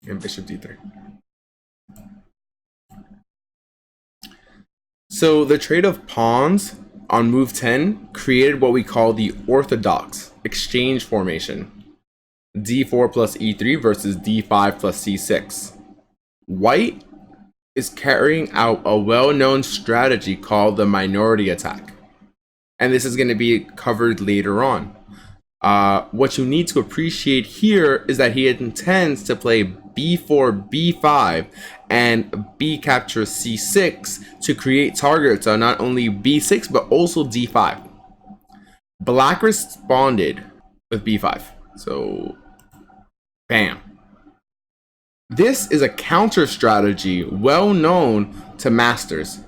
and bishop d3. So the trade of pawns on move 10 created what we call the orthodox exchange formation. d4 plus e3 versus d5 plus c6. White is carrying out a well-known strategy called the minority attack. And this is going to be covered later on. What you need to appreciate here is that he intends to play b4, b5, and b captures c6 to create targets on not only b6 but also d5. Black responded with b5. So, bam. This is a counter strategy well known to masters.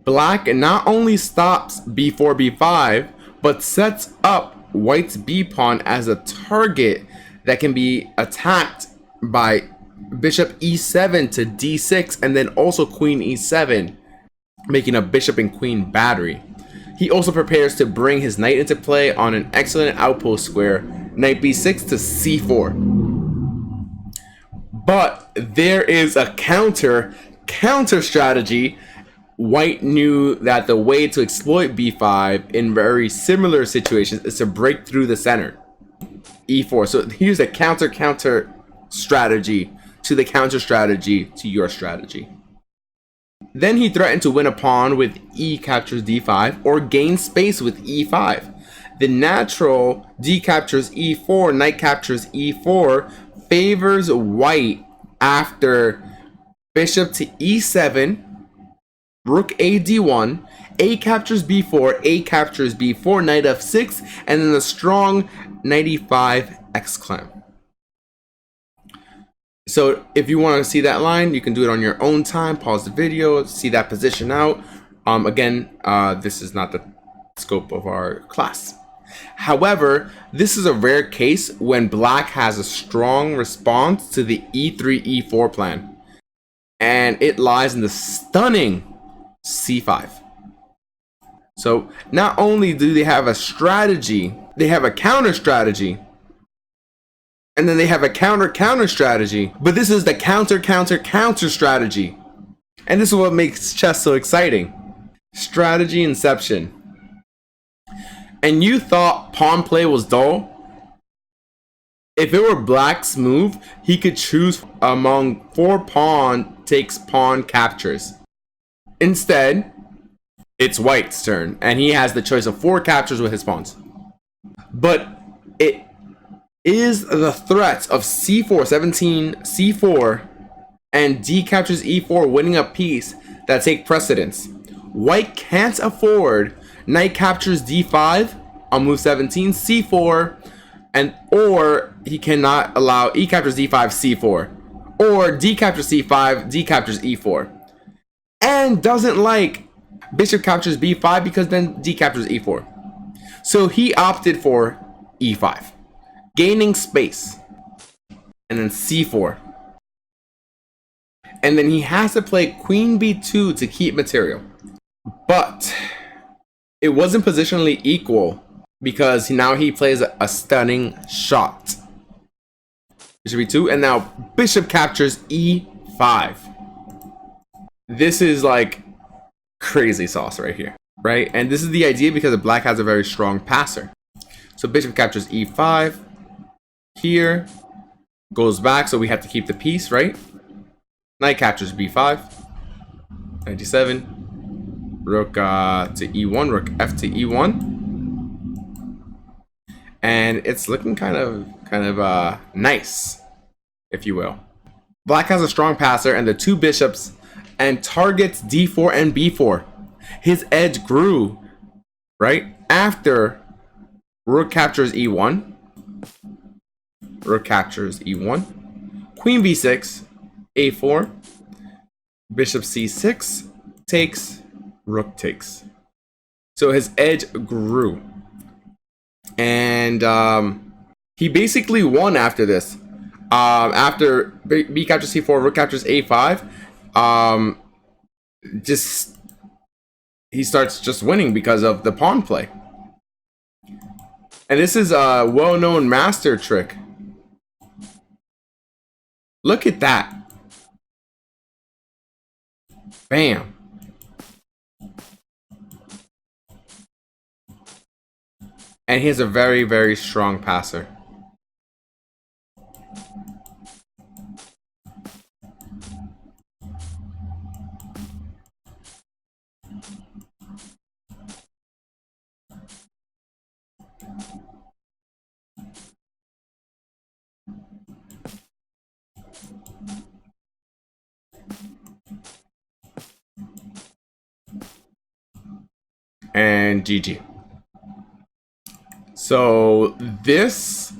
Black not only stops b4, b5, but sets up white's b pawn as a target that can be attacked by bishop e7 to d6 and then also queen e7, making a bishop and queen battery. He also prepares to bring his knight into play on an excellent outpost square, knight b6 to c4. But there is a counter strategy. White knew that the way to exploit b5 in very similar situations is to break through the center. e4. So here's a counter strategy to the counter strategy to your strategy. Then he threatened to win a pawn with e captures d5 or gain space with e5. The natural d captures e4, knight captures e4 favors white after bishop to e7, rook a d1, a captures b4, a captures b4, knight f6, and then the strong knight e5 exclam. So if you want to see that line, you can do it on your own time. Pause the video, see that position out. Again, this is not the scope of our class. However, this is a rare case when black has a strong response to the e3, e4 plan. And it lies in the stunning c5. So not only do they have a strategy, they have a counter strategy. And then they have a counter strategy. But this is the counter strategy. And this is what makes chess so exciting. Strategy inception. And you thought pawn play was dull? If it were black's move, he could choose among 4 pawn takes pawn captures. Instead, it's white's turn, and he has the choice of 4 captures with his pawns. But it is the threat of c4, 17, c4, and d captures e4 winning a piece that take precedence. White can't afford knight captures d5 on move 17, c4, or he cannot allow e captures d5, c4, or d captures c5, d captures e4, and doesn't like bishop captures b5 because then d captures e4. So he opted for e5, gaining space, and then c4. And then he has to play queen b2 to keep material. But it wasn't positionally equal because now he plays a stunning shot. Bishop e2, and now bishop captures e5. This is like crazy sauce right here, right? And this is the idea because the black has a very strong passer. So bishop captures e5 here, goes back, so we have to keep the piece, right? Knight captures b5, 97, rook to e1, rook f to e1, and it's looking kind of nice, if you will. Black has a strong passer and the 2 bishops and targets d4 and b4. His edge grew right after rook captures e1, rook captures e1, queen b6, a4, bishop c6 takes, rook takes. So his edge grew, and he basically won after this. After b captures c4, rook captures a5, he starts just winning because of the pawn play. And this is a well-known master trick. Look at that. Bam. And he has a very, very strong passer. And GG. So this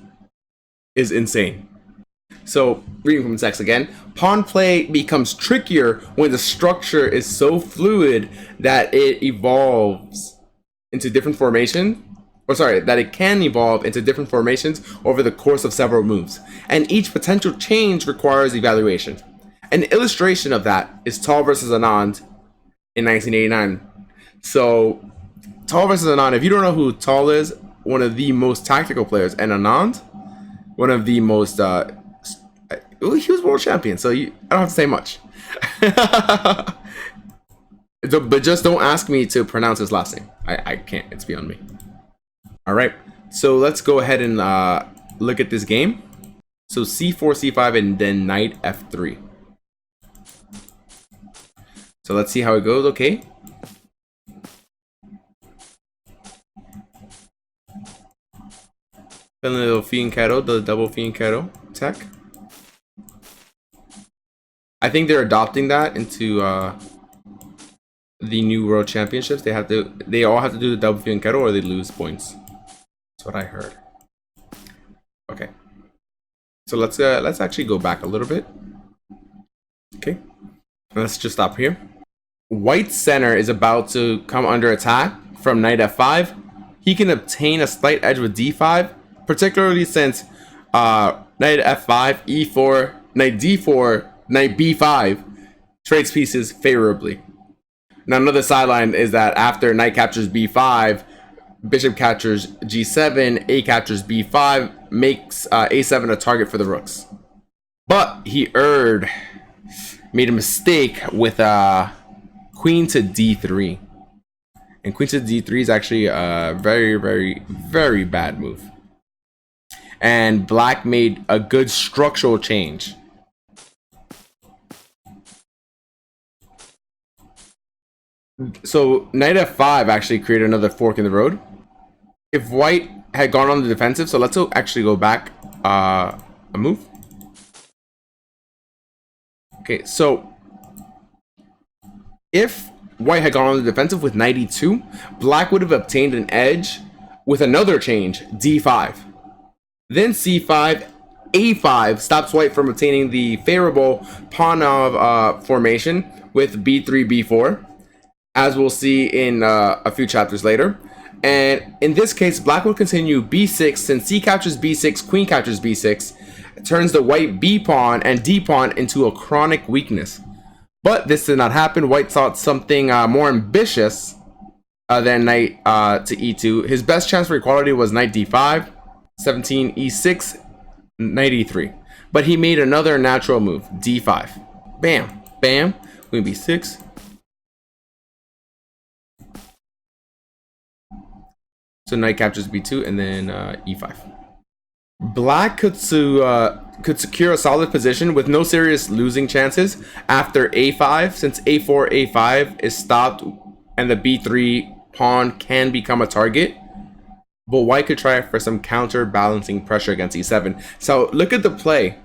is insane. So reading from the text again, pawn play becomes trickier when the structure is so fluid that it evolves into different formations, or sorry, that it can evolve into different formations over the course of several moves. And each potential change requires evaluation. An illustration of that is Tall versus Anand in 1989. So Tall versus Anand, if you don't know who Tall is, one of the most tactical players, and Anand, one of the most he was world champion, so I don't have to say much. But just don't ask me to pronounce his last name. I can't. It's beyond me. All right. So let's go ahead and look at this game. So c4, c5, and then knight f3. So let's see how it goes. Okay. Then the little fianchetto, the double fianchetto tech. I think they're adopting that into the new world championships. They all have to do the double fianchetto or they lose points. That's what I heard. Okay. So let's actually go back a little bit. Okay. Let's just stop here. White's center is about to come under attack from knight f5. He can obtain a slight edge with d5, particularly since knight f5, e4, knight d4, knight b5 trades pieces favorably. Now another sideline is that after knight captures b5, bishop captures g7, a captures b5, makes a7 a target for the rooks. But he made a mistake with queen to d3. And queen to d3 is actually a very, very, very bad move. And black made a good structural change. So knight f5 actually created another fork in the road. If white had gone on the defensive, so let's actually go back a move. Okay, so if white had gone on the defensive with knight e2, black would have obtained an edge with another change, d5. Then c5, a5 stops white from obtaining the favorable pawn of formation with b3, b4, as we'll see in a few chapters later. And in this case, black will continue b6, since c captures b6, queen captures b6, turns the white b pawn and d pawn into a chronic weakness. But this did not happen. White thought something more ambitious than knight to e2. His best chance for equality was knight d5, 17 e6, knight e3. But he made another natural move, d5. Bam, bam, queen b6. So knight captures b2 and then e5. Black could secure a solid position with no serious losing chances after a5, since a4, a5 is stopped and the b3 pawn can become a target. But white could try for some counterbalancing pressure against e7. So look at the play.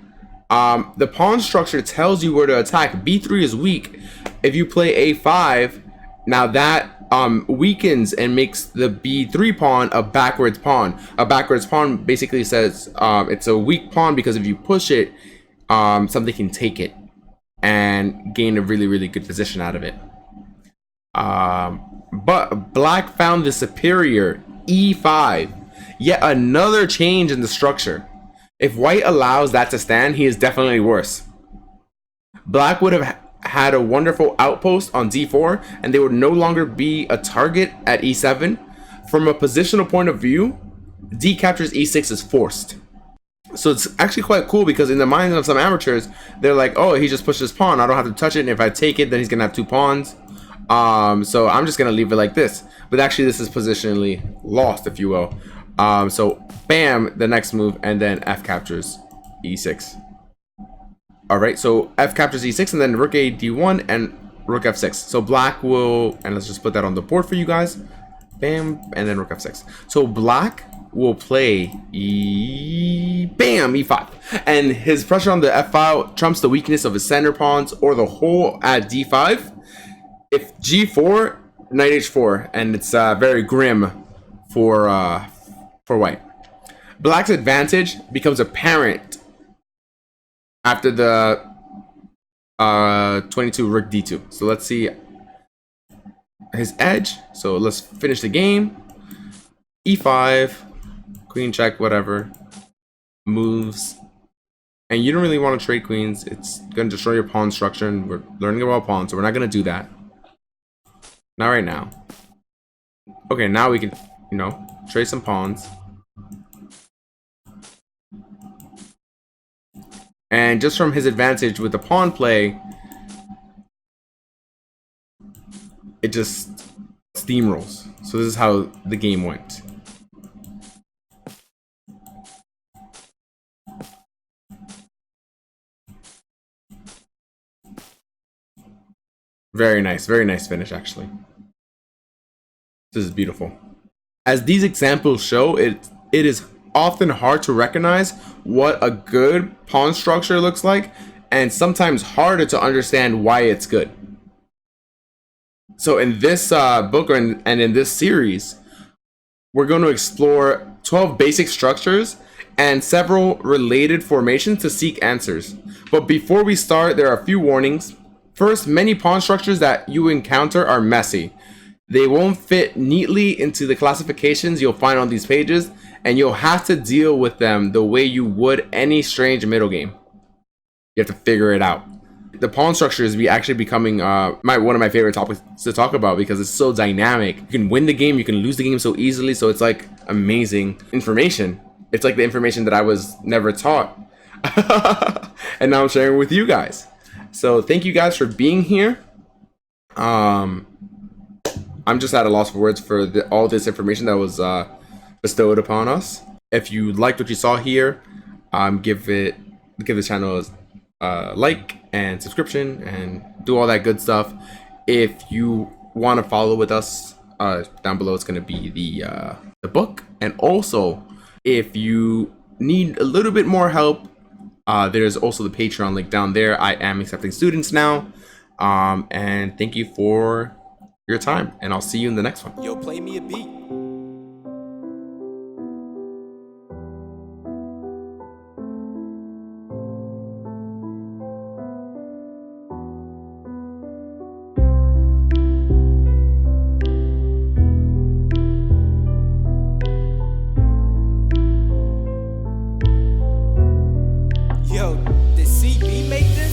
The pawn structure tells you where to attack. b3 is weak. If you play a5, now that weakens and makes the b3 pawn a backwards pawn. A backwards pawn basically says it's a weak pawn because if you push it, something can take it and gain a really, really good position out of it. But black found the superior e5. Yet another change in the structure. If white allows that to stand, he is definitely worse. Black would have had a wonderful outpost on d4, and they would no longer be a target at e7. From a positional point of view, d captures e6 is forced. So it's actually quite cool because in the minds of some amateurs, they're like, oh, he just pushed his pawn, I don't have to touch it, and if I take it, then he's gonna have 2 pawns. So I'm just gonna leave it like this. But actually this is positionally lost, if you will. So bam, the next move, and then F captures E6. Alright, so F captures E6, and then Rook A D1 and Rook F6. So black will, and let's just put that on the board for you guys. Bam, and then Rook F6. So black will play bam, E5. And his pressure on the F file trumps the weakness of his center pawns or the hole at D5. If G4, Knight H4, and it's very grim for white. Black's advantage becomes apparent after the 22 Rook D2. So let's see his edge. So let's finish the game. E5, queen check, whatever. Moves. And you don't really want to trade queens. It's going to destroy your pawn structure, and we're learning about pawns, so we're not going to do that. Not right now. Okay, now we can, you know, trade some pawns. And just from his advantage with the pawn play, it just steamrolls. So this is how the game went. Very nice finish, actually. This is beautiful. As these examples show, it is often hard to recognize what a good pawn structure looks like, and sometimes harder to understand why it's good. So in this book and in this series, we're going to explore 12 basic structures and several related formations to seek answers. But before we start, there are a few warnings. First, many pawn structures that you encounter are messy. They won't fit neatly into the classifications you'll find on these pages, and you'll have to deal with them the way you would any strange middle game. You have to figure it out. The pawn structure is actually becoming one of my favorite topics to talk about because it's so dynamic. You can win the game, you can lose the game so easily, so it's like amazing information. It's like the information that I was never taught. And now I'm sharing with you guys. So thank you guys for being here. I'm just at a loss for words for all this information that was bestowed upon us. If you liked what you saw here, give this channel a like and subscription and do all that good stuff. If you want to follow with us, down below it's going to be the book. And also, if you need a little bit more help, there's also the Patreon link down there. I am accepting students now. And thank you for your time, and I'll see you in the next one. Yo, play me a beat.